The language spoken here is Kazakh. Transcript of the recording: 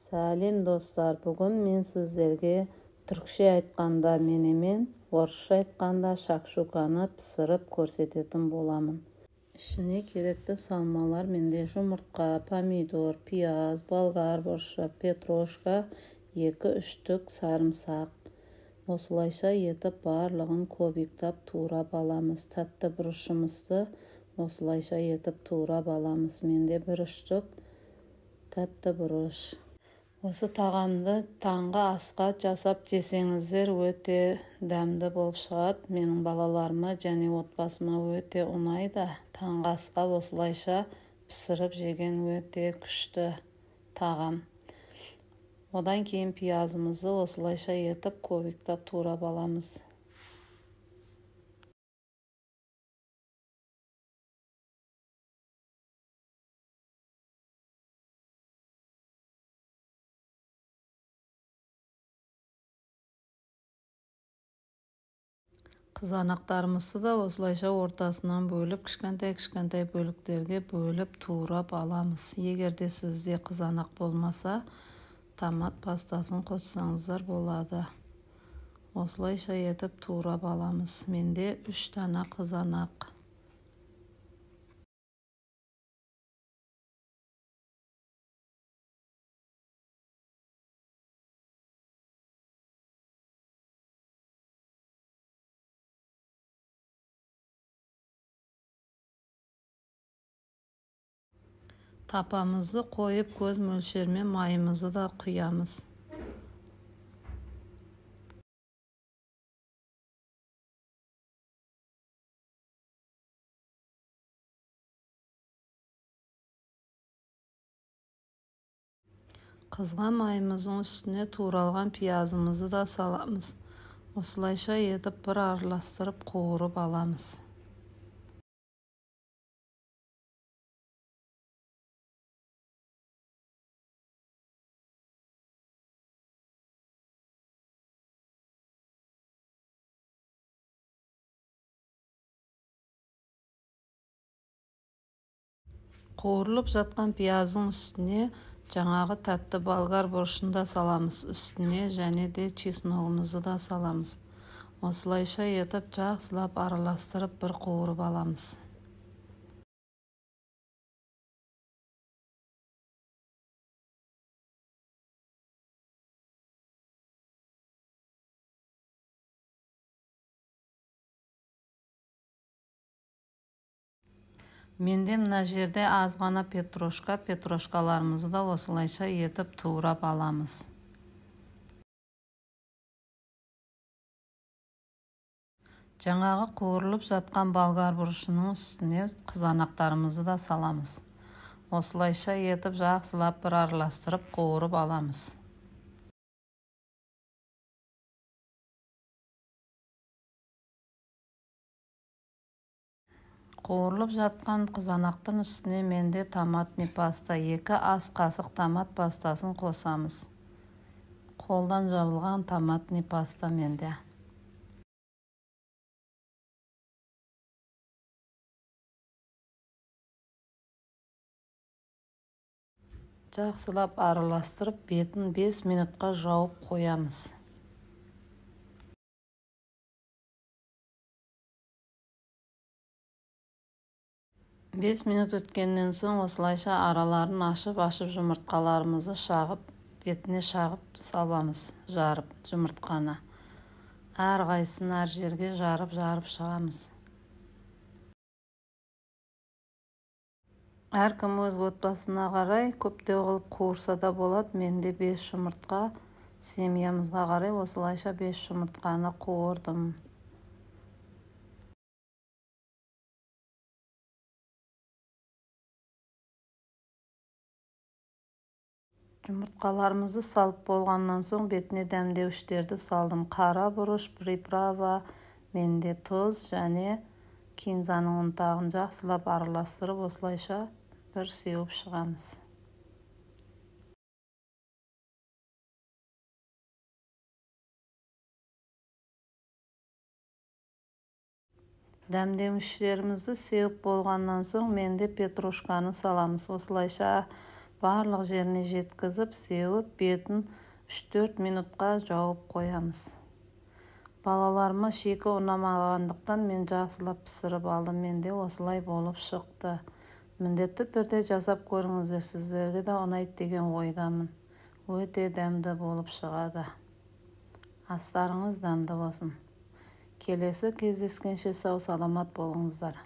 Сәлем достар, бүгін мен сіздерге түркше айтқанда менемен, орысша айтқанда шакшуканы пісіріп көрсететін боламын. Ішіне керекті салмалар менде жұмыртқа, помидор, пияз, болгар бұрышы, петрушка, 2-3 түк сарымсақ. Осылайша етіп барлығын көбіктап турап аламыз. Тәтті бұрышымызды осылайша етіп турап аламыз. Менде 1-3 түк тәтті бұрыш. Осы тағамды таңғы асқа жасап жесеңіздер өте дәмді болып шығады. Менің балаларыма және отбасыма өте ұнайды. Таңғы асқа осылайша пісіріп жеген өте күшті тағам. Одан кейін пиязымызды осылайша етіп көбіктап турап аламыз. Қызанақтарымызды да осылайша ортасынан бөліп, кішкентай бөліктерге бөліп турап аламыз. Егерде сізде қызанақ болмаса, томат пастасын қоссаңыздар болады. Осылайша етіп турап аламыз. Менде 3 дана қызанақ. Тапамызды қойып, көз мөлшермен майымызды да құямыз. Қызған майымыздың үстіне туралған пиязымызды да саламыз. Осылайша етіп бір араластырып қуырып аламыз. Қуырылып жатқан пияздың үстіне жаңағы тәтті болгар бұрышын да саламыз. Үстіне және де чесногымызды да саламыз. Осылайша етіп жақсылап араластырып бір қуырып аламыз. Менде мына жерде аз ғана петрушкаларымызды да осылайша етіп турап аламыз. Жаңағы қуырылып жатқан болгар бұрышының үстіне қызанақтарымызды да саламыз. Осылайша етіп жақсылап бір араластырып қуырып аламыз. Қуырылып жатқан қызанақтың үстіне менде томатный паста, 2 ас қасық томат пастасын қосамыз. Қолдан жабылған томатный паста менде. Жақсылап араластырып, бетін 5 минутқа жауып қоямыз. 5 минут өткеннен соң осылайша араларын ашып жұмыртқаларымызды шағып, бетіне шағып саламыз, жарып жұмыртқаны. Әр қайсысын әр жерге жарып шығамыз. Әркім өз отбасына қарай көптеу қылып қуырса да болады. Менде 5 жұмыртқа, семьямызға қарай осылайша 5 жұмыртқаны қуырдым. Жұмыртқаларымызды салып болғаннан соң бетіне дәмдеуіштерді салдым. Қара бұрыш, приправа, менде тұз және кинзаның ұнтағын жақсылап араластырып, осылайша бір сеуіп шығамыз. Дәмдеуіштерімізді сеуіп болғаннан соң менде петрушканы саламыз. Осылайша Барлық жеріне жеткізіп, сеуіп, бетін 3-4 минутқа жауып қоямыз. Балаларыма шикі ұнамағандықтан мен жақсылап пісіріп алдым. Менде осылай болып шықты. Міндетті түрде жасап көріңіздер, сіздерге де ұнайды деген ойдамын. Өте дәмді болып шығады. Астарыңыз дәмді болсын. Келесі кездескенше сау саламат болыңыздар.